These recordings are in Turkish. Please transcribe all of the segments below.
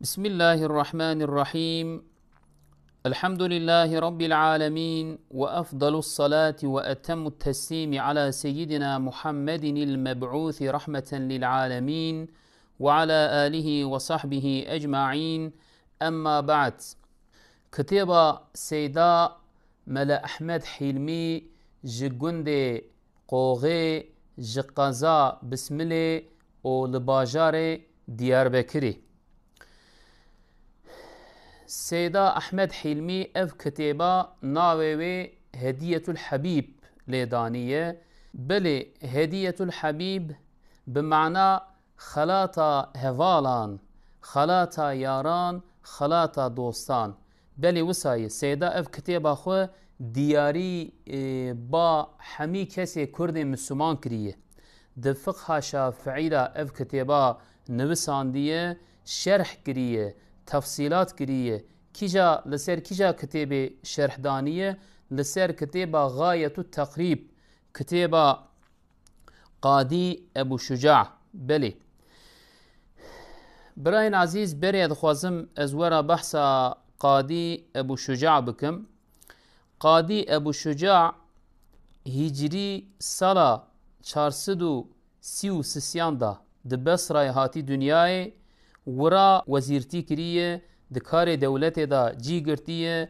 بسم الله الرحمن الرحيم. الحمد لله رب العالمين، وأفضل الصلاة وأتم التسليم على سيدنا محمد المبعوث رحمة للعالمين وعلى آله وصحبه أجمعين. أما بعد، كتب سيدا ملا أحمد حلمي جگند قوغي جقازا بسمله و لباجار دياربكري. سيدا أحمد حلمي اف كتابة ناوي هدية الحبيب ليدانية، بل هدية الحبيب بمعنى خلاطة هفالان، خلاطة ياران، خلاطة دوستان. بل وساي سيدا اف كتابة خو دياري با حمي كسي كرد مسلمان كريه. د فقه شافعي دا اف كتابة نوسان ديه، شرح كريه، تفصيلات كريه. كيجا لسر كيجا كتابة شرح دانية لسر كتابة غاية التقريب، كتابة قاضي أبو شجاع. بلي براين عزيز بريد خوازم أزورا بحثا قاضي أبو شجاع بكم. قاضي أبو شجاع هجري سالا 433 دا دبسرای هاتی دنیای ورا وزیرتی کریه، دکار دولت دا جی گرتیه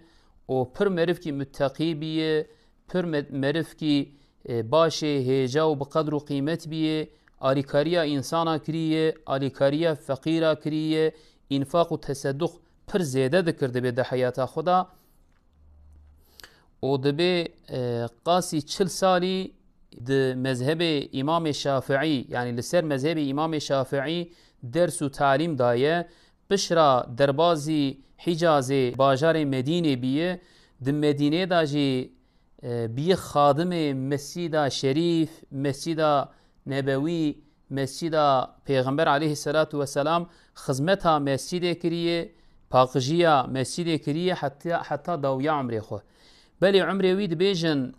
و پر مرف کی متقی بیه، پر مرف کی باشه هیجا و بقدر و قیمت بیه، آلیکاریا انسانا کریه، آلیکاریا فقیرا کریه، انفاق و تصدق پر زیده دکرده به ده حیاتا خدا. و دبه قاسی 40 سالی ده مذهب امام شافعی، یعنی لسر مذهب امام شافعی درس و تعلیم دایه. بشرا دربازی حجاز باجار مدینه بیه، ده مدینه دا جی بیه خادم مسجد شریف، مسجد نبوی، مسجد پیغمبر علیه الصلاة والسلام خدمتها مسجد کریه، پاقجیا مسجد کریه حتی داویا عمره خو. بلی عمره وید بیجن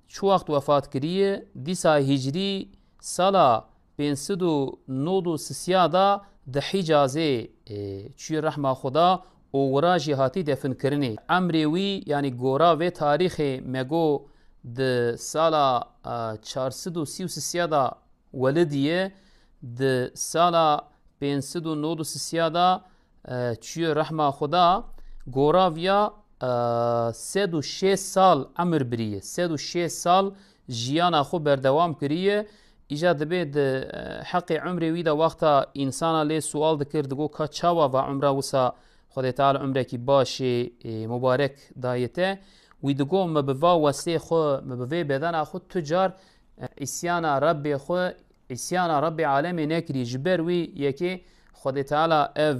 چو وقت وفات کریه دیسا هجری سالا 593 دا ده حجازه چوی رحمه خدا و وراجی هاتی دفن کرنه. عمروی یعنی گورا و تاریخ مگو ده سالا 433 دا ولدیه، ده سالا 593 دا چوی رحمه خدا گورا ویا 36 سال عمر بریه، 36 سال جیانا خو بردوام کریه. ایجا دبه ده حق عمره وی دا وقتا انسانا لی سوال دکر دگو که چاوا و عمره وسا خود تعالی عمره کی باشه مبارک دایته وی دگو مبوا وسته خو مبوی بدن خود تجار اسیانا رب خو اسیانا رب عالم نکری جبر وی یکی خود تعالی اف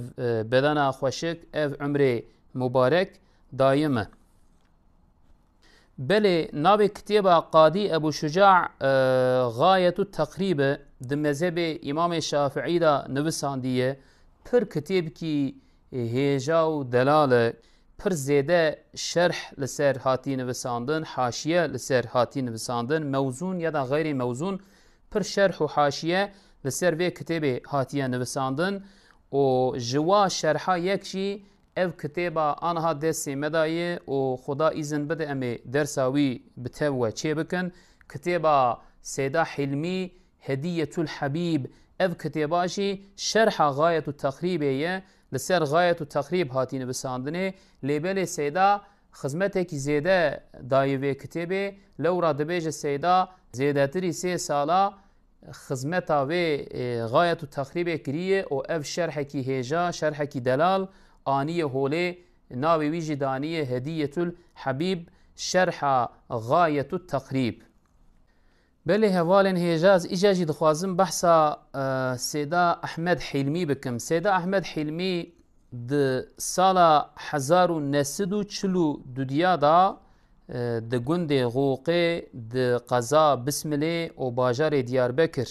بدن خوشک اف عمره مبارک دائمه. بله ناوی کتابه قاضی ابو شجاع غایة التقریب ده مذهب امام شافعی دا نویساندیه. پر کتاب کی هیجا و دلاله، پر زیده شرح لسر هاتی نویساندن، حاشیه لسر هاتی نویساندن، موزون یا دا غیر موزون پر شرح و حاشیه لسر وی کتاب هاتی نویساندن. و جوا شرحا یکشی اف کتابه آنها دستی مدایه و خدا ایزن بده امی درساوی بتوه چه بکن. کتابه سیدا حلمی هدیة الحبیب اف کتاباشی شرح غایة التقریبه لسر غایة التقریب هاتی نویساندنه. لیبل سیدا خدمته کی زیده دایوه کتابه لو را دبیج سیدا زیده تری 3 سالا خدمته و غایة التقریبه کریه و اف شرح کی هیجا، شرح کی دلال آنیه هوله ناوی ویجی دانیه هدیة الحبیب شرح غایة التقریب. بله هوالن هیجاز ایجاجی دخوازم بحثا سیدا احمد حلمی بکم. سیدا احمد حلمی ده سالا 1942 دا ده گند غوقه ده قضا بسمله و باجار دیاربکر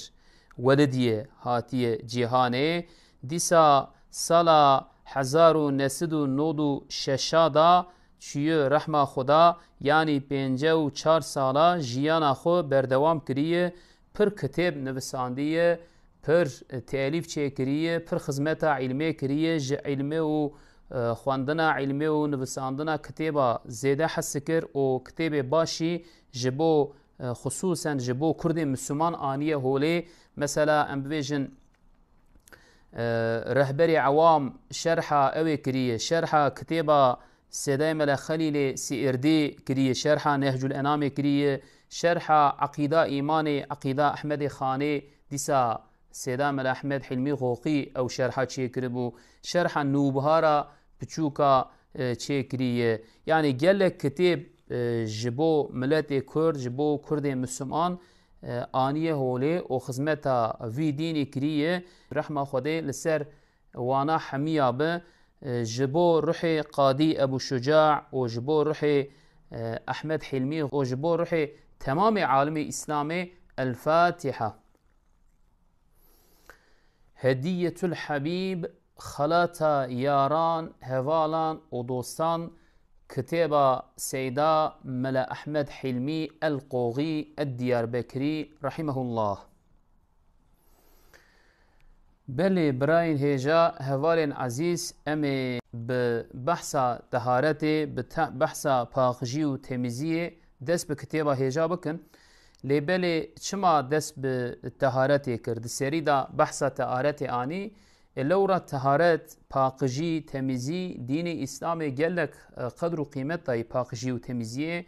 ولدیه هاتیه جیهانه. دیسا سالا 1996 دا چیه رحمه خدا یعنی 54 سالا جیانا خو بردوام کریه. پر کتاب نویساندیه، پر تألیف چه کریه پر خدمت علمی کریه ج علمی و خواندنا علمی و نویساندنا کتابا زیاده حس کر و کتاب باشی جبو خصوصا جبو کرد مسلمان آنیه هولی مثلا ام بيجن رهبري عوام شرحة اوي كريه شرحة كتابة سيداي ملا خليل سيردي كريه شرحة نهج الانام كريه شرحة عقيدة ايماني عقيدة احمد خاني ديسا سيدا ملا احمد حلمي غوقي او شرحة چه كربو شرحة نوبهارا بچوكا چه كريه يعني جلك كتاب جبو ملت کرد جبو کرد مسلمان آنیه هولی و خدمتا وی دینی کریه رحمه خوده لسر وانا حمیه به جبو روح قاضی ابو شجاع و جبو روح احمد حلمی و جبو روح تمام عالم اسلام. الفاتحة. هدية الحبيب خلاتا ياران هوالان ودوستان كتابة سيدا ملا أحمد حلمي القوغي الدياربكري رحمه الله. بله براين هيجا هوالين عزيز امي ببحثة طهارتي بحثة باقجي و تميزية دس بكتابة هيجا بكن لبالي چما دس بطهارتي كرد سريدا بحثة طهارتي آني لورا طهارت پاقجی تمیزی دین اسلام گلک قدر و قیمت تای پاقجی و تمیزیه.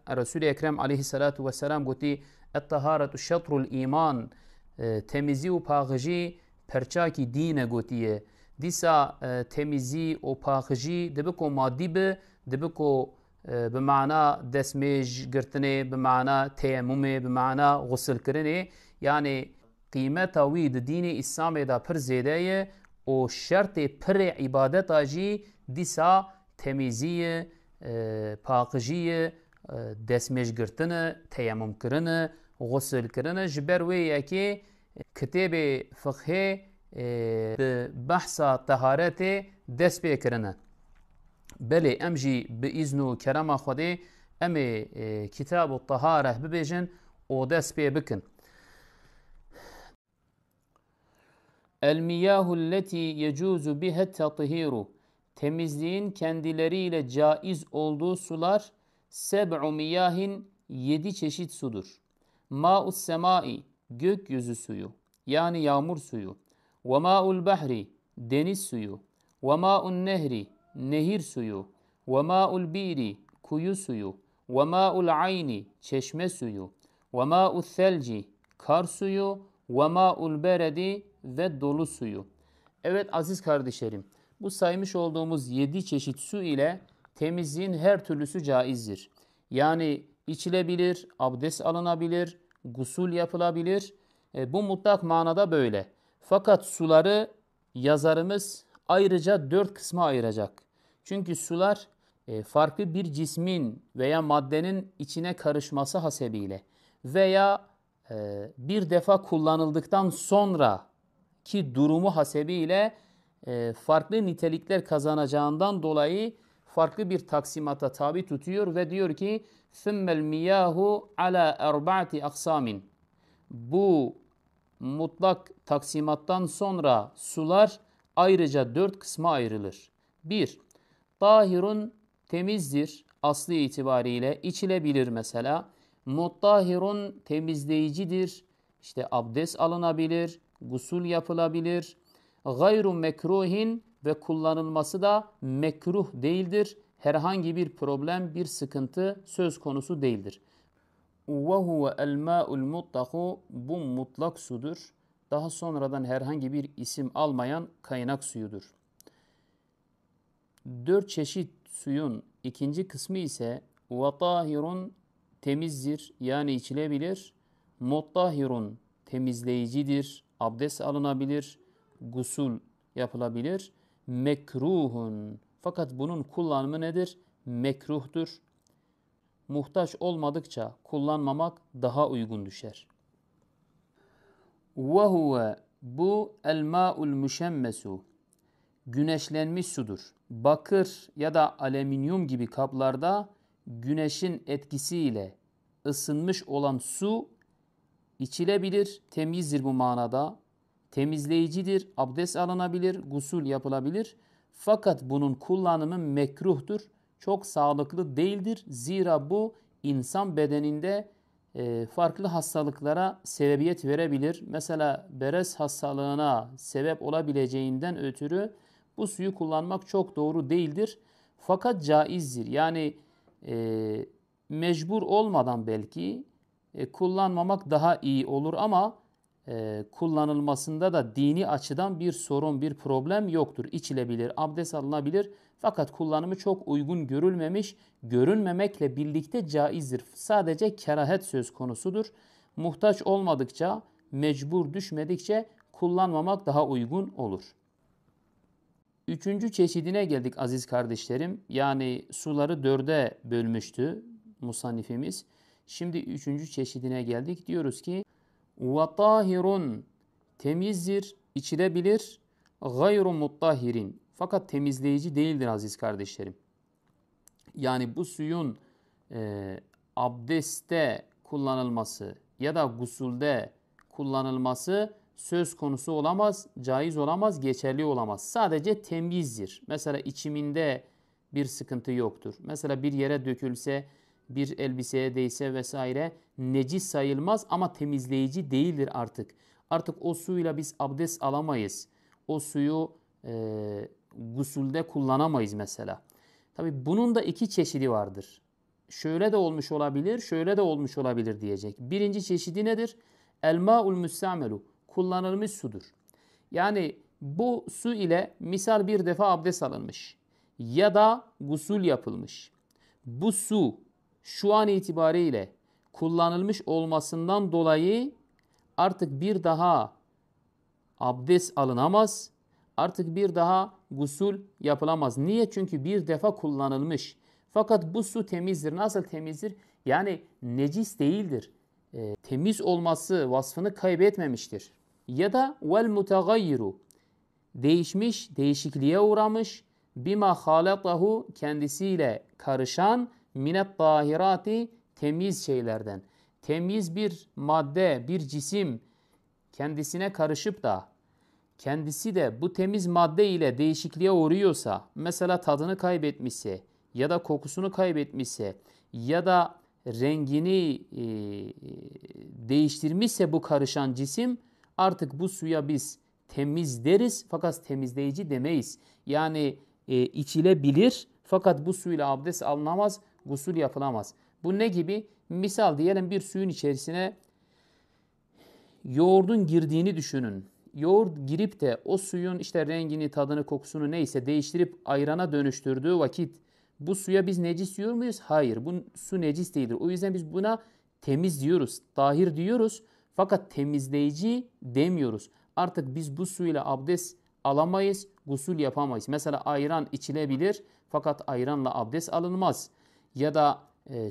رسول اکرم علیه الصلاة والسلام گوتی الطهارت شطر الایمان تمیزی و پاقجی پرچاکی دین گوتیه دیسا تمیزی و پاقجی دبکو مادی به دبکو بمعنى دسمج گرتنه بمعنى تیممه بمعنى غسل کرنه يعني قیمت وی دین اسلام دا پر زیده و شرط پر عبادت آجی دیسا تمیزی پاقجی دسمش گرتن تیمم کرن غسل کرن جبر وی یکی کتاب فقه بحث طهارت دست بی کرنه بله امجی به اذن و کرم خوده ام کتاب الطهاره ببیجن و دست بی بکن. المياه التي يجوز بها التطهير temizliğin kendileriyle caiz olduğu sular seb'u miyahin 7 çeşit sudur. Ma'us semai gökyüzü suyu yani yağmur suyu ve ma'ul bahri deniz suyu ve ma'un nehri nehir suyu ve ma'ul biri kuyu suyu ve ma'ul ayni çeşme suyu ve ma'ul thelci kar suyu ve ma'ul beredi ve dolu suyu. Evet aziz kardeşlerim, bu saymış olduğumuz 7 çeşit su ile temizliğin her türlüsü caizdir. Yani içilebilir, abdest alınabilir, gusül yapılabilir. Bu mutlak manada böyle. Fakat suları yazarımız ayrıca 4 kısma ayıracak. Çünkü sular farklı bir cismin veya maddenin içine karışması hasebiyle veya bir defa kullanıldıktan sonra ki durumu hasebiyle farklı nitelikler kazanacağından dolayı farklı bir taksimata tabi tutuyor ve diyor ki ثُمَّ الْمِيَاهُ عَلَى اَرْبَعَةِ اَقْسَامٍ. Bu mutlak taksimattan sonra sular ayrıca 4 kısma ayrılır. 1. Tahirun temizdir aslı itibariyle içilebilir mesela. Muttahirun temizleyicidir. İşte abdest alınabilir, gusül yapılabilir. Gayru mekruhin ve kullanılması da mekruh değildir. Herhangi bir problem, bir sıkıntı söz konusu değildir. وَهُوَ الْمَاءُ الْمُطَّقُ. Bu mutlak sudur. Daha sonradan herhangi bir isim almayan kaynak suyudur. 4 çeşit suyun ikinci kısmı ise وَطَاهِرٌ temizdir yani içilebilir. Muttahirun temizleyicidir, abdest alınabilir, gusül yapılabilir. Mekruhun fakat bunun kullanımı nedir? Mekruhtur. Muhtaç olmadıkça kullanmamak daha uygun düşer. وَهُوَ bu el-ma'ul müşemmesu güneşlenmiş sudur. Bakır ya da alüminyum gibi kaplarda güneşin etkisiyle ısınmış olan su içilebilir, temizdir bu manada. Temizleyicidir, abdest alınabilir, gusül yapılabilir. Fakat bunun kullanımı mekruhtur. Çok sağlıklı değildir. Zira bu insan bedeninde farklı hastalıklara sebebiyet verebilir. Mesela berez hastalığına sebep olabileceğinden ötürü bu suyu kullanmak çok doğru değildir. Fakat caizdir. Yani mecbur olmadan belki kullanmamak daha iyi olur ama kullanılmasında da dini açıdan bir sorun, bir problem yoktur. İçilebilir, abdest alınabilir. Fakat kullanımı çok uygun görülmemiş, görünmemekle birlikte caizdir. Sadece kerahet söz konusudur. Muhtaç olmadıkça, mecbur düşmedikçe kullanmamak daha uygun olur. Üçüncü çeşidine geldik aziz kardeşlerim. Yani suları dörde bölmüştü musannifimiz. Şimdi üçüncü çeşidine geldik. Diyoruz ki وَطَاهِرٌ temizdir, içilebilir. غَيْرُ مُطَّهِرٍ fakat temizleyici değildir aziz kardeşlerim. Yani bu suyun abdestte kullanılması ya da gusulde kullanılması söz konusu olamaz, caiz olamaz, geçerli olamaz. Sadece temizdir. Mesela içiminde bir sıkıntı yoktur. Mesela bir yere dökülse, bir elbiseye değse vesaire necis sayılmaz ama temizleyici değildir artık. Artık o suyla biz abdest alamayız. O suyu gusulde kullanamayız mesela. Tabi bunun da iki çeşidi vardır. Şöyle de olmuş olabilir, şöyle de olmuş olabilir diyecek. Birinci çeşidi nedir? El-ma'ul müstamelu. Kullanılmış sudur. Yani bu su ile misal bir defa abdest alınmış ya da gusül yapılmış. Bu su şu an itibariyle kullanılmış olmasından dolayı artık bir daha abdest alınamaz. Artık bir daha gusül yapılamaz. Niye? Çünkü bir defa kullanılmış. Fakat bu su temizdir. Nasıl temizdir? Yani necis değildir. Temiz olması vasfını kaybetmemiştir. Ya da vel mutagayyiru değişmiş, değişikliğe uğramış. Bima halatahu kendisiyle karışan minet tahirati temiz şeylerden. Temiz bir madde, bir cisim kendisine karışıp da kendisi de bu temiz madde ile değişikliğe uğruyorsa, mesela tadını kaybetmişse ya da kokusunu kaybetmişse ya da rengini değiştirmişse bu karışan cisim artık bu suya biz temiz deriz fakat temizleyici demeyiz. Yani içilebilir fakat bu suyla abdest alınamaz, gusül yapılamaz. Bu ne gibi? Misal diyelim bir suyun içerisine yoğurdun girdiğini düşünün. Yoğurt girip de o suyun işte rengini, tadını, kokusunu neyse değiştirip ayrana dönüştürdüğü vakit bu suya biz necis diyor muyuz? Hayır, bu su necis değildir. O yüzden biz buna temiz diyoruz, tahir diyoruz fakat temizleyici demiyoruz. Artık biz bu suyla abdest alamayız, gusül yapamayız. Mesela ayran içilebilir fakat ayranla abdest alınmaz. Ya da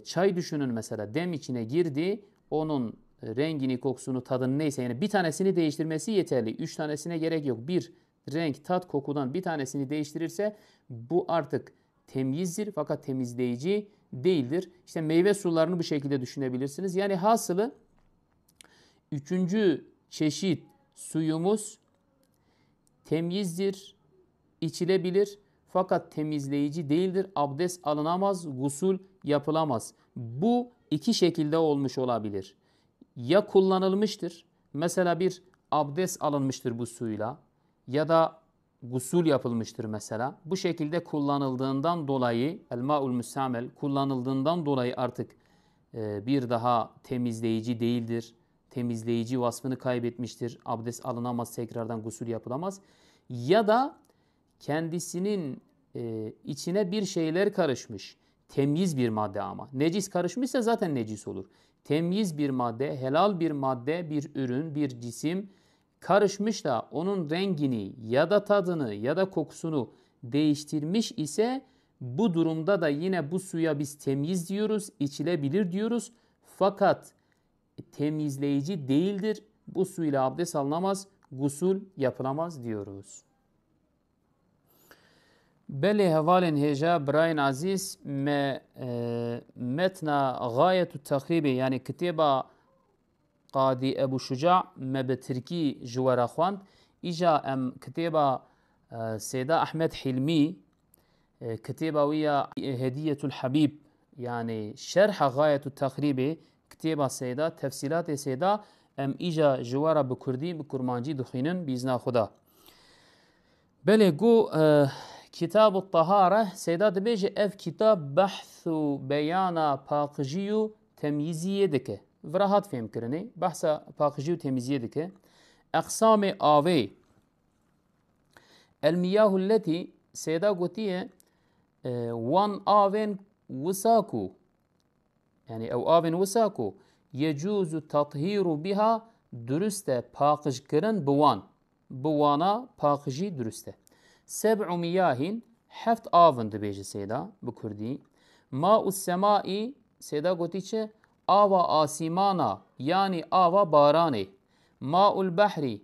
çay düşünün mesela dem içine girdi, onun rengini, kokusunu, tadını neyse yani bir tanesini değiştirmesi yeterli. 3 tanesine gerek yok. Bir renk, tat, kokudan bir tanesini değiştirirse bu artık temizdir fakat temizleyici değildir. İşte meyve sularını bu şekilde düşünebilirsiniz. Yani hasılı üçüncü çeşit suyumuz temizdir, içilebilir fakat temizleyici değildir. Abdest alınamaz, gusül yapılamaz. Bu iki şekilde olmuş olabilir. Ya kullanılmıştır, mesela bir abdest alınmıştır bu suyla ya da gusül yapılmıştır mesela. Bu şekilde kullanıldığından dolayı el-ma'ul müstamel kullanıldığından dolayı artık bir daha temizleyici değildir. Temizleyici vasfını kaybetmiştir. Abdest alınamaz, tekrardan gusül yapılamaz. Ya da kendisinin içine bir şeyler karışmış. Temiz bir madde ama. Necis karışmışsa zaten necis olur. Temiz bir madde, helal bir madde, bir ürün, bir cisim karışmış da onun rengini ya da tadını ya da kokusunu değiştirmiş ise bu durumda da yine bu suya biz temiz diyoruz, içilebilir diyoruz. Fakat temizleyici değildir. Bu suyla abdest alınamaz, gusül yapılamaz diyoruz. Beli hevalin heja brain aziz me metna gayetu takribi yani kitaba قادی ابو شجاع me bi Tirkî ji we re xwand. Îja em kitêba Sêda Ehmed Hilmî kitêba wî ya Hediyetul Habîb yani şerha Gayetu Teqrîbê kitêba Sêda tefsîlatê Sêda em îja ji we re bi Kurdî bi Kurmancî dixwînin bîzna Xuda. Belê got Kitabu Tahare Sêda dibêje ev kitap behth û beyana paqijî û temyîziyê dike. Vira hat fêmkirinê behsa paqijî û temyîziyê dike. Eqsamê avê el miyahu letî Sêda gotiye wan avên wisa ku yani ew avên wisa ku yecûzu tathîru biha durist e paqijkirin bi wan. Bi wana paqijî durist e. Seb'u miyahîn heft avin dibêje Sêda bi Kurdî. Ma'u semâî Sêda gotî çi ava asîmana yani ava baranê. Ma'ul behrî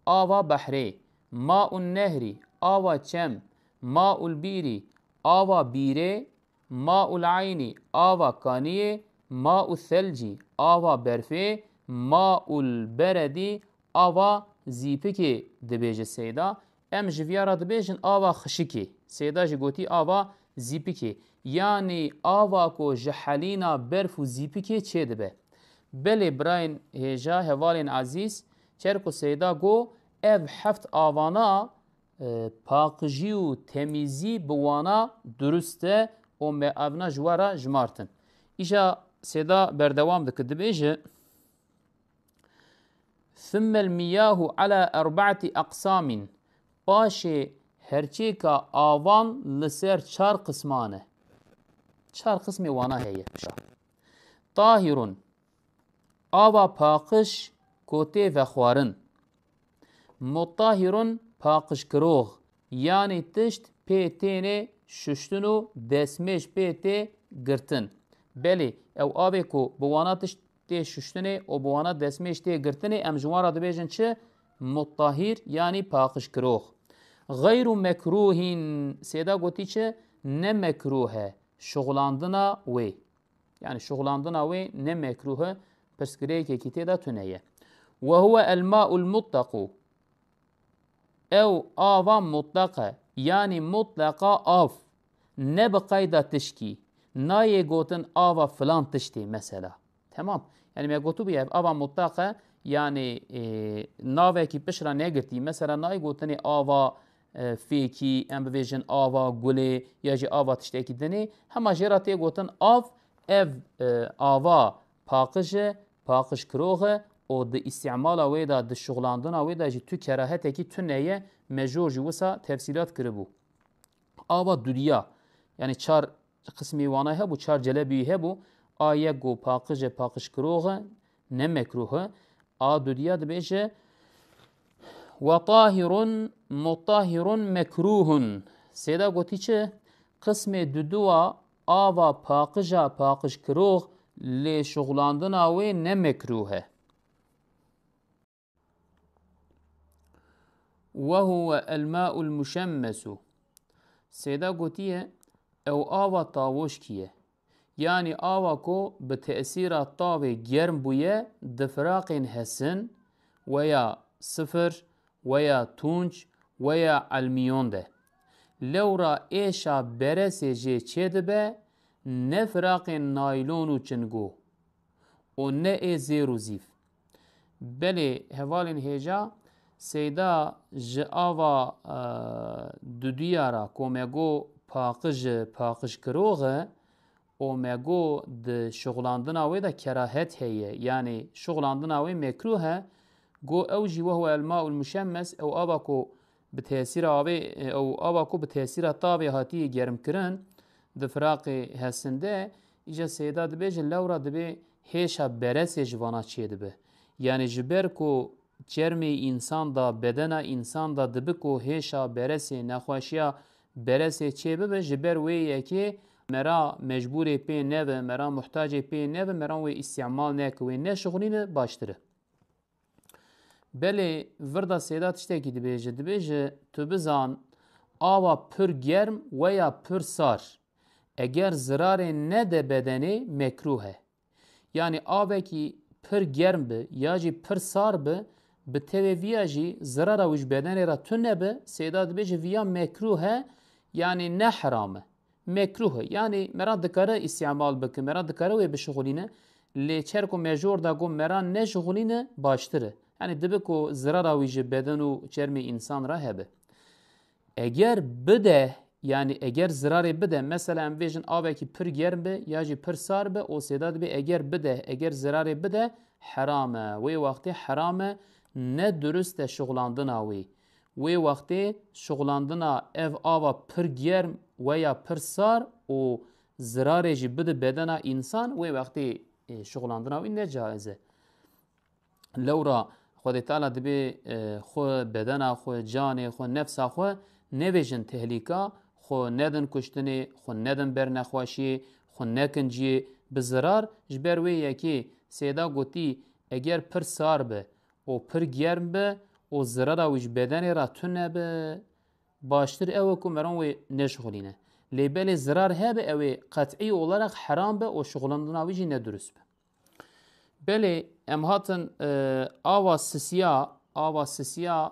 ava behrê. Ma'un nehrî ava çem. Ma'ul bîrî ava bîrê. Ma'ul aynî ava kaniyê. Ma'u thelcî ava berfê. Ma'ul beredî ava zîpikê dibêje Sêda. Em ji viyara dibêjin ava xişikê. Sêda jî gotî ava zîpikê. Yani ava ku ji helîna berf û zîpikê çê dibe. Belê birayên hêja hevalên ezîz çer ku Sêda got ev heft avana paqijî û temîzî bi wana durist e û me evna ji we re jimartin. Îja Sêda berdewam dike dibêje ثم المياه على أربعة أقسام paşê herçêka avan li ser çar qisman e. Çar qismê wana heye. Tahirun ava paqij kotê vexwarin. Mutahirun paqijkirog yani tişt pê têne şuştin û destmêj pê tê girtin. Belê ew avê ku bi wana tişt tê şuştinê û bi wana destmêj tê girtinê em ji wan re dibêjin çi mutahîr yani paqijkirog. Gayru mekruhin Sêda gotî çi ne mekruh e şoxlandina wê. Yani şoxlandina wê ne mekruh e pirsgirêkekî têda tune ye. Ve huve el ma'ul mutlaqu ew ava mutlaq e yani mutlaqa av ne bi qayda tişkî nayê gotin ava filan tiştê mesela. Tamam. Yani me gotu ev ava mutlaq e yani navekî pişra negirtî mesela nayê gotinê ava fêkî em bibêjin ava gulê ya jî ava tiştekî dinê hema jêra tê gotin av ev ava paqij e paqijkirog e û di îstimala wê da di şoxlandina wê da jî tu kerahetekî tune ye mejûr jî wisa tefsîlat kiribû. Ava duriya yani çar qismê wana hebû çar celebî hebû a yek got paqij e paqijkirog e ne mekruh e a duriya dibêje ve tahirun mutahirun mekruhun. Sêda gotî çi qismê duduwa ava paqija paqijkirog lê şoxlandina wê ne mekruh e. Ve huve el ma'ul muşemmesu. Sêda gotiye ew ava tawoşkî ye. Yani ava ku bi tesîra tavê germ bûye di firaqên hesin weya sıfır weya tunç weya elmiyon de. Lewra êşa beresê jê çê dibe ne firaqên naylon û çingo û ne ê zêr û zîv. Belê hevalên hêja Sêda ji ava duduya ra ku me got paqij paqijkirog e û me got di şoxlandina wê de kerahet heye yani şoxlandina wê mekruh e got ew jî wehuwe el ma'ul muşemmes ew ava ku bi tesîra avê ew ava ku bi tesîra tavê hatiye germkirin di firaqê hesin de îja Sêda dibêje lewra dibê hêşa beresê ji vana çê dibe. Yani ji ber ku çermê însan da bedena însan da dibi ku hêşa beresê nexweşiya beresê çê bibe ji ber wê yekê mera mecbûrê pê nebe mera muhtacê pê nebe meran wê îstîmal neke wê neşixulîne baştir e. Belê vir da Sêda tiştekî dibêje dibêje tu bizan ava pir germ weya pir sar eger zirarê nede bedenê mekruh e. Yani avekî پر گرم به یا جی پر سار به به تیوی ویا جی ضرر ویج بدن را تونه به سیدا دبیجه ویا مکروه yani ne haramı mekruh yani merad dikare istimal bike merad dikare ve bişğuline le çerko mecur da go meran ne şğuline baştır yani dibe ko zarara ve bedenu çermi insan ra hebe eğer bide yani eğer zararı bide mesela envejin aveki pir gerbe ya ji pir sarbe o sedad be eğer bide eğer zararı bide harame ve vakti harame ne dürüst şğulandın avi وی وقتی شغلاندنا اف آوا پر گرم و یا پر سار و ضرر جی بده بدنا انسان وی وقتی شغلاندنا این نجایزه لورا خود تعالی دبی خو بدنا خو جان خو نفس خو نویجن تهلیکا خو ندن کشتنی خو ندن برنخواشی خو نکنجی به ضرر جبر وی یکی سیدا گوتی اگر پر سار به و پر گرم به o zırara wiş bedeni ra tune be baştır ev ku meran ve neşğuline lebeli zarar hebe ev kat'i olarak haram be o şğulandığına wici ne dürüst be beli em hatın ava sisiya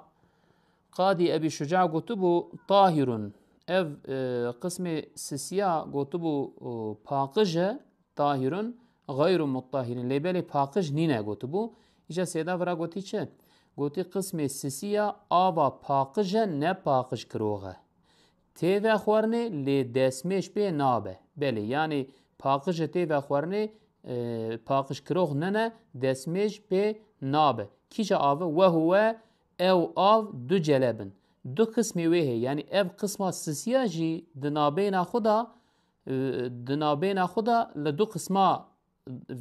qadi ebi şuca gotubu tahirun ev kısmı sisiya gotubu pakıje tahirun gayru muttahirin lebeli pakıj nine gotubu ica seda vra goti çe گوتی قسم سیسیا آوا پاقجه نه پاقج کروغه تیوه خورنه لی دسمش به نابه بله یعنی پاقجه تیوه خورنه پاقج کروغ نه دسمش به نابه کیجا آوه و هو او آو دو جلبن دو قسمی ویه یعنی او قسم سیسیا جی دنابین خدا لدو قسمه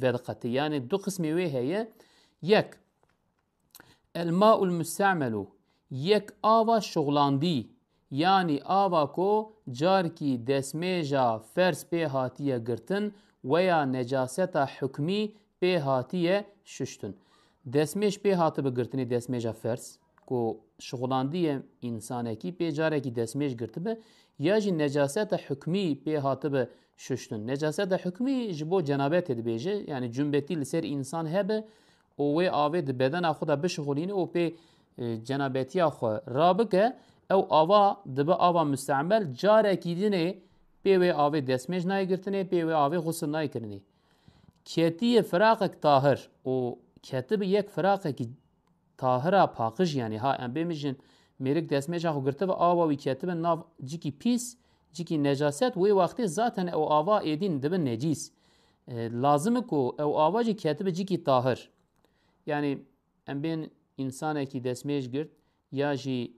ودقتی یعنی دو قسمی ویه یک الماء المستعمل یک آوا شغلاندی یعنی آوا کو جار کی دسمیجا فرس به هاتیه گرتن و یا نجاست حکمی به هاتیه ششتن دسمیج به هاتی بگرتنی دسمیجا فرس کو شغلاندی انسانه کی به جاره کی دسمیج گرته به یا جی نجاست حکمی به هاتی به ششتن نجاست حکمی جبو جنابت دبیجه یعنی جنبتی لسر انسان هبه او وی آوه ده بدن خدا بشغولینه او پی جنابتی خو رابکه او آوا دبه آوا مستعمل جاره کیدینه پی وی آوه دسمج نای گرتنه پی وی آوه غسل نای کرنه کتی فراقک طاهر او کتب یک فراقک طاهره پاقش یعنی ها ام بمیجن میرک دسمج خو گرته و آوا وی کتب ناف جیکی پیس جیکی نجاست وی وقتی ذاتن او آوا ایدین دبه نجیس لازمه کو او آوا جی کتب جیکی طاهر yani em ben insane ki desmej girt ya jî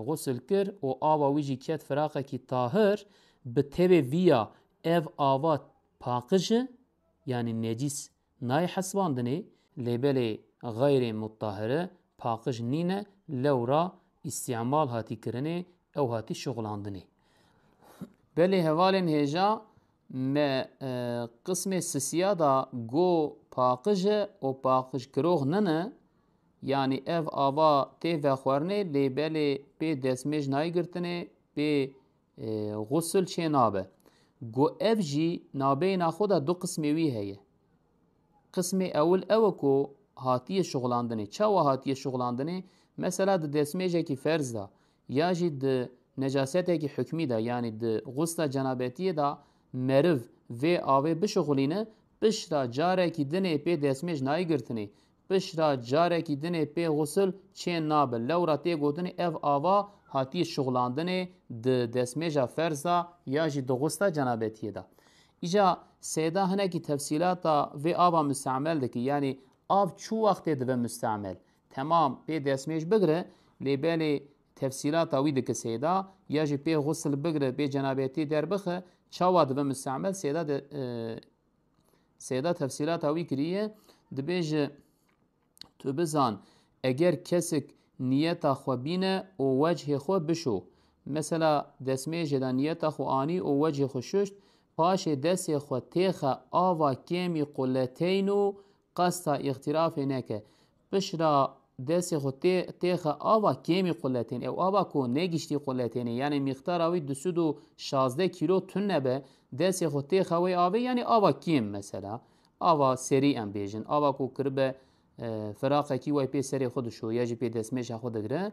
gusl kir o ava wî jî ket firaqekî tahir bi tevê vîya ev ava paqij yani necis nayê hesibandinê lêbelê gayrê muttahire paqij nîne lewra îstîmal hatî kirinê ew hatî şoxlandinê belê hevalên hêja me qismê sisiya da go paqije o paqij kirog nene yani ev ava tê vexwarnê lêbelê pê desmêj nayê girtinê pê gusl çê nabe go ev jî nabeyna xwe da du qismê wî heye qismê ewil ew e ku hatiye şoxlandinê çawa hatiye şoxlandinê mesela di desmêjekî ferz da ya jî di necasetekî hukmî da yani di gusla cenabetiyê da meriv vê avê bişoxulîne pişra carekî dinê pê desmêj nayê girtinê pişra carekî dinê pê gusl çê nabe lewra tê gotinê ev ava hatiye şoxlandinê di desmêja ferz da ya jî di gusla cenabetiyê da îca sêda hinekî tefsîlata vê ava müstemel dikî yani av çû wextê dibe müstemel temam pê desmêj bigire lêbelê tefsîlata wî dike sêda ya jî pê gusl bigire pê cenabetiyê derbixe çawa dibe müstemel sêda tefsîlata wî kiriye dibêje tu bizan eger kesik niyeta xwe bîne û wechê xwe bişo mesela desmêjê da niyeta xwe anî û wechê xwe şuşt paşê destê xwe têxe ava kêmî quleteyn û qesta îxtirafê neke pişra destê xwe têxe ava kêmî quletên ew ava ku negiştî quletênê yani mîxtara wî 216 kîlo tune be destê xwe têxe wê avê yani ava kêm mesela آوا سری ام بیجن آوا کو کربه فراقه کی وای پی سری خودشو یا جی پی دسمش خود دگره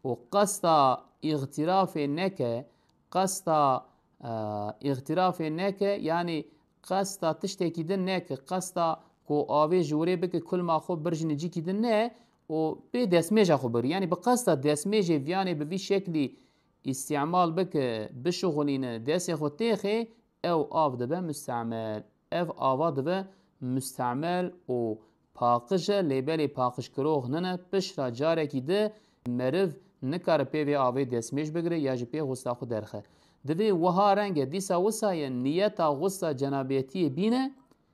و قصد اغتراف نکه قصد اغتراف نکه یعنی قصد تشتکی دن نکه قصد کو آوی جوری بکه کل ما خو برجن جی کی دن نه و به دسمش خو بر یعنی به قصد دسمش یعنی به وی شکلی استعمال بکه بشغلین دست خو تیخه او آو دبه مستعمل اف آوا دبه مستعمل و پاقشه لیبلی پاقش کروغ ننه پش را جاره کی ده مرو نکار پیوی آوی دسمش بگره یا جی پی غستا خود درخه دوی وها رنگه دیسا وسای نیتا غستا جنابیتی بینه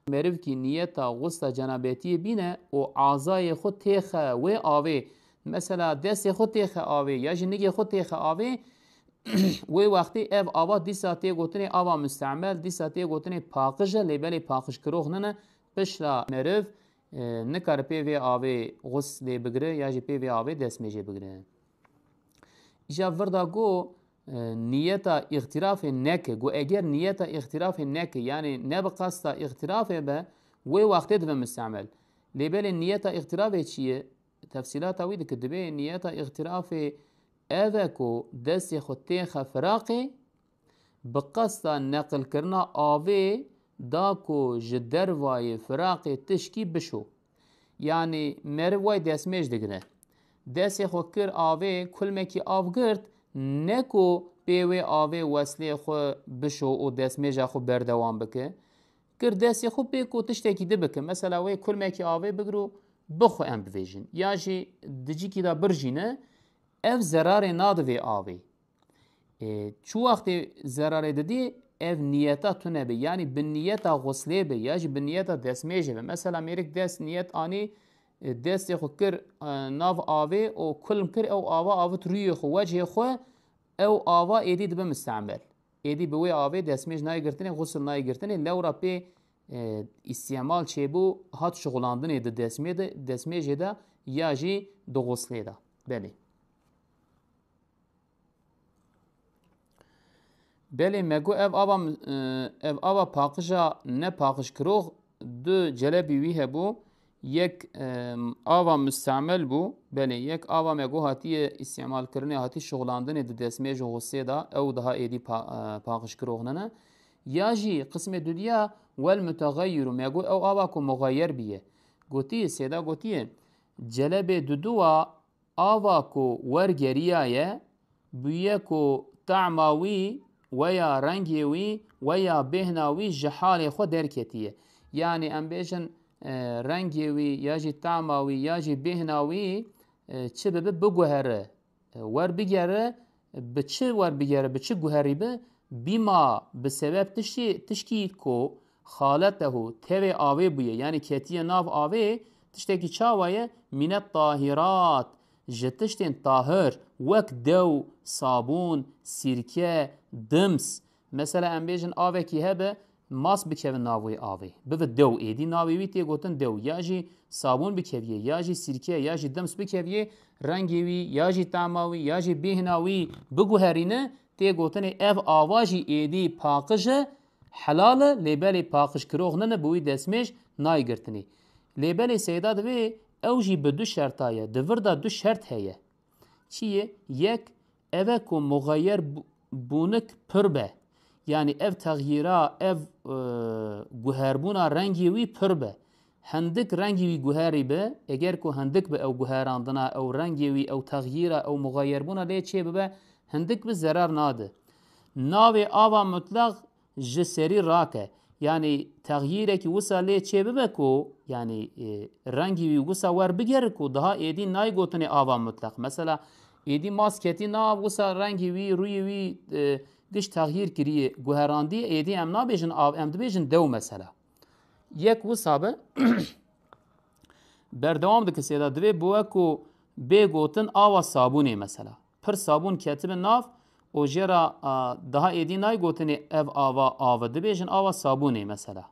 مرو کی نیتا غستا جنابیتی بینه و عازای خود تیخه و آوی مثلا دست خود تیخه آوی یا جی نگی خود تیخه آوی و وقتی اف آوا دیسا تی گوتنی آوا مستعمل دیسا تی گوتنی پاقشه لیبلی پاقش کروغ ننه پش را مرو نکار پیوی آوی غسل بگره یا جی پیوی آوی دسمجه بگره ایجا وردا گو نیتا اختراف نکه گو اگر نیتا اختراف نکه یعنی نب قصد اختراف به و وقتی دو مستعمل لیبل نیتا اختراف چیه تفصیلات اوید که دبی نیتا اختراف اوه کو دست خود تیخ فراقی بقصد نقل کرنا آوه دا کو جدر وای فراقی تشکی بشو یعنی مروای دسمش دگره دست خو کر آوه کلمه آو گرد نکو پیوی آوه وصله خو بشو و دسمش خو بردوام بکه کر دست خو پیکو تشتکی ده بکه مثلا وی کلمه آوه بگرو بخو ام بویجن یا جی دجی کی دا برجینه اف زرار نادوی آوه چو وقتی زرار دادی ev niyeta tune be yani bin niyeta gusle be ya ji bin niyeta desmeje be mesela merik des niyet ani des xo kir nav ave o kulm kir ev ava avut ruye xo vecih xo ev ava edi be müstamel edi be we ave desmej nay girtine gusl nay girtine lewra pe istimal çebu hat şoğlandın edi desmeje de ya ji do gusle da beli بله مگو ev ava paqija ne paqij kirog du celebî wî hebû yek ava müstemel bû belê yek ava mego hatiye îstemal kirinê hatî şoğlandinê di destmêj û xusê da ew daha êdî paqij kirog nene ya jî qismê dudiya wel mütegayyir û mego ew ava ku mugayer bîye gotiye sêda gotiye celebê duduwa ava ku wergeriya ye bûye ku ta'ma wî ویا رنگی وی ویا بهنا وی جحال خو درکتیه یعنی ام بیشن رنگی وی یا جی طعما وی یا جی بهنا وی چه به بگوهره ور بگره به چه ور بگره به چه گوهری به بیما به سبب تشکی کو خالته تیوی آوی بویه یعنی کتیه ناف آوی تشتکی چاویه من الطاهرات جتشتین طاهر وک دو صابون سیرکه دمس مثلا ام بیجن آوه کی هبه ماس بکوه ناوی آوه بو دو ایدی ناوی وی تی گوتن دو یا جی صابون بکویه یا جی سیرکه یا جی دمس بکویه رنگی وی یا جی طعماوی یا جی بهناوی بگو هرینه تی گوتن اف آواجی ایدی پاقجه حلال لیبلی پاقج کروغ ننه بوی دسمش نای گرتنی لیبلی سیدا دوی او جی به دو شرطایه دور دا دو شرط هیه چیه؟ یک اوه که مغیر بونک پر به یعنی اف تغییرا اف گوهربونا رنگی وی پر به هندک رنگی وی گوهری به اگر که هندک به او گوهراندنا او رنگی وی او تغییرا او مغیربونا لی چه به هندک به ضرر ناده ناوی آوا مطلق جسری راکه yani tağyireki wisa lê çê bibe ku yani rengî wî wisa wer bigere ku daha êdî nay gotinê ava mutlaq mesela êdî mas ketî nav wisa rengî wî rûyê wî giş tağyir kiriye guherandî êdî em nabêjin av em dibêjin dew mesela yek wisa be berdewam dike sêda divê bûye ku bê gotin ava sabûnê mesela pir sabûn ketibe nav o jera daha êdî nay gotinê ev ava ava dibêjin ava sabûnê mesela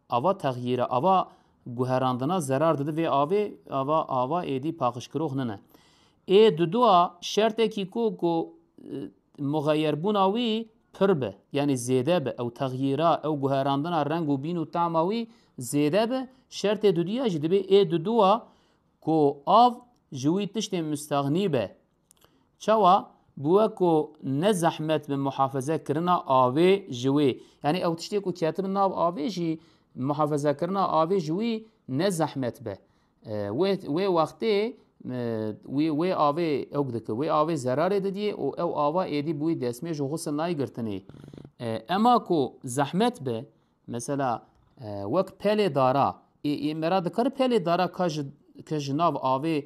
ava tağyîre ava guherandina zerar dide vê avê ava êdî paqijkirok nine ê duduwa şertekî ku mugayerbûna wî pir be yani zêde be ew tağyîra ew guherandina reng û bîn û tama wî زیده به شرط دودیا جی دبی ای دودوا کو آف جوی تشت مستغنی به چوا بوه کو نه زحمت به محافظه کرنا آوه جوی یعنی او تشتی کو کاتب ناب آوه جی محافظه کرنا آوه جوی نه زحمت به و وقتی وی آوه او دکه وی آوه ضرر دادی او آوه ایدی بوی دسمه جو غسل نای گرتنی اما کو زحمت به مثلا وقت پله دارا مراد کار پله دارا کج ناو آوه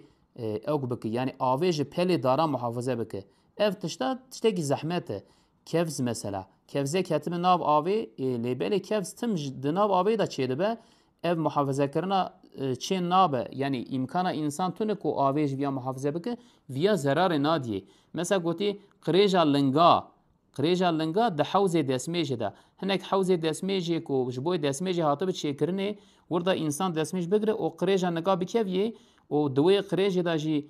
او بکه یعنی آوه جه پله دارا محافظه بکه اف تشتاقی زحمته کفز مثلا کفزه کتب ناو آوه لیبل کفز تم دناو آوه دا چیده به ev muhafaza kirina çê nabe yani imkana insan tune ku avê ji viya muhafaza bike viya zerarê nadiye. Mesela gotî qirêja linga di hewzê desmêjê de hinek hewzê desmêjê ku ji bo desmêjê hatibe çêkirinê wirda insan desmêj bigire û qirêja linga bikeviye û di wê qirêjê de jî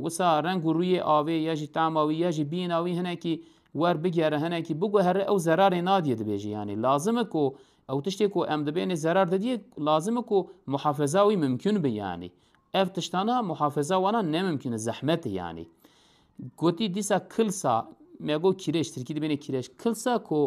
wisa reng û rûyê avê ya jî tema wî ya jî bîna wî hinekî wer bigere hinekî biguhere ew zerarê nadiye dibêje yani lazim e ku او تشتی کو ام دبین ضرر دادی لازمه کو محافظه وی ممکن به یعنی اف تشتانا محافظه وانا نممکنه زحمت یعنی گوتی دیسا کلسا میگو کیرش ترکی دبین کیرش کلسا کو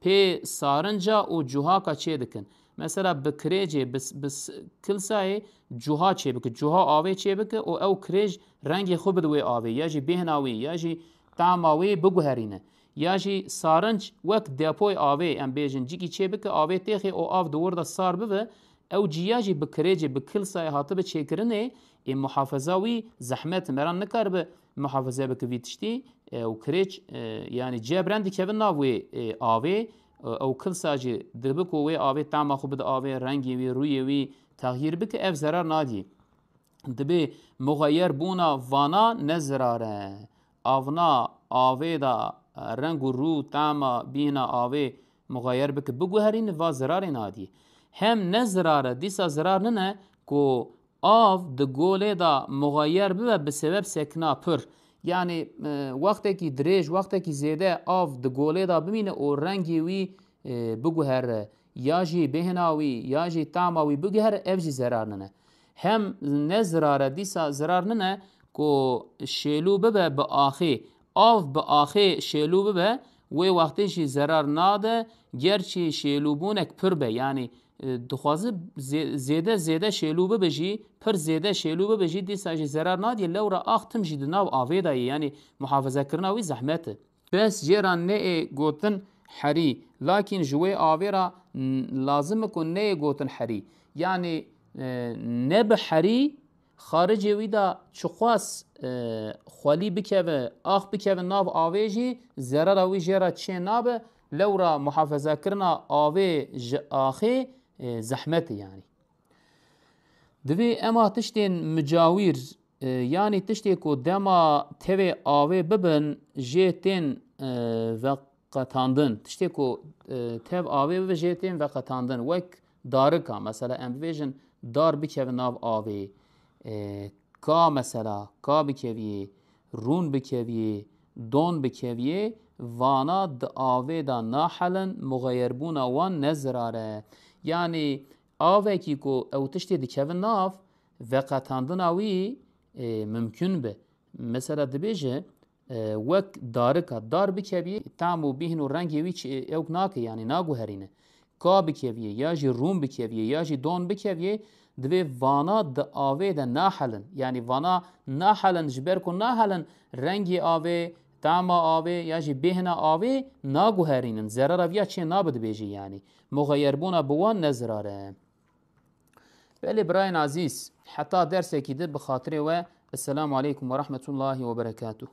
پی سارنجا او جوها کا چه دکن مثلا بکریجه بس کلسای جوها چه بک جوها آوه چه بک او کریج رنگ خوب دوی آوه یا جی بهناوی یا جی طعماوی بگوهرینه یا جی سارنج وقت دپوی آوه ام بیجن جیکی چه بکه آوه تیخی او آف دور دا سار بوه او جیا جی بکریجی بکل سای هاته به چه کرنه ای محافظه وی زحمت مران نکار به محافظه بکه وی تشتی او کریج یعنی جبرندی که ناوی آوه او کل ساجی دربکو وی آوه تعما خوب دا آوه رنگی وی روی وی تغییر بکه اف ضرر نادی دبی مغیر بونا وانا نزراره آونا آوه دا رنگ و رو طعما بینا آوه مغایر بک بگوهرین و زرار نادی هم نه زراره دیسا زرار نه کو آف ده گوله دا مغایر ببه بسبب سکنا پر یعنی وقتی که دریج وقتی که زیده آف ده گوله دا بمینه و رنگی وی بگوهره یا جی بهناوی یا جی طعماوی بگوهره اف جی زرار نه هم نه زراره دیسا زرار نه کو شیلو ببه با آخی آف به آخه شیلو به و وقتیشی ضرر ناده گرچه شیلوبونک پر به یعنی دخوازه زیده شیلوبه بجی پر زیده شیلوبه بجی دیسا جی ضرر نادی لورا آختم جی دناو آوه دایی یعنی محافظه کرناوی زحمته بس جیران نه گوتن حری لكن جوی آوه را لازم کن نه گوتن حری یعنی نه به حری خارج ویدا چخواس خالی بکوه آخ بکوه ناو آوه جی ضرر آوی جیرا چه نابه لورا محافظه کرنا آوه آخه زحمت یعنی دوی اما تشتین مجاویر یعنی تشتی کو دما تیوه آوه ببن جیتین و قطاندن تشتی کو تیو آوه ببن جیتین و قطاندن وک دارکا مثلا ام بیجن دار بکوه ناو آوه کا مثلا کا بکویه رون بکویه دون بکویه وانا د آوه دا ناحلن مغیر بونا وان نزراره یعنی آوه کی کو او تشتی دکوه ناف و قطاندن آوی ممکن به مثلا دبیجه وک دارکا دار بکویه تعمو بیهن و رنگی وی چه اوک ناکه یعنی ناگو هرینه کا بکویه یا جی رون بکویه یا جی دون بکویه دوی وانا د آوه ده ناحلن یعنی وانا ناحلن جبر کو ناحلن رنگی آوه طعما آوه یا جی بهنا آوه ناگوهرینن ضرر اویا چه نابد بیجی یعنی مغیر بونا بوان نزراره بله براین عزیز حتی درس اکیده بخاطره و السلام علیکم و رحمت الله و برکاته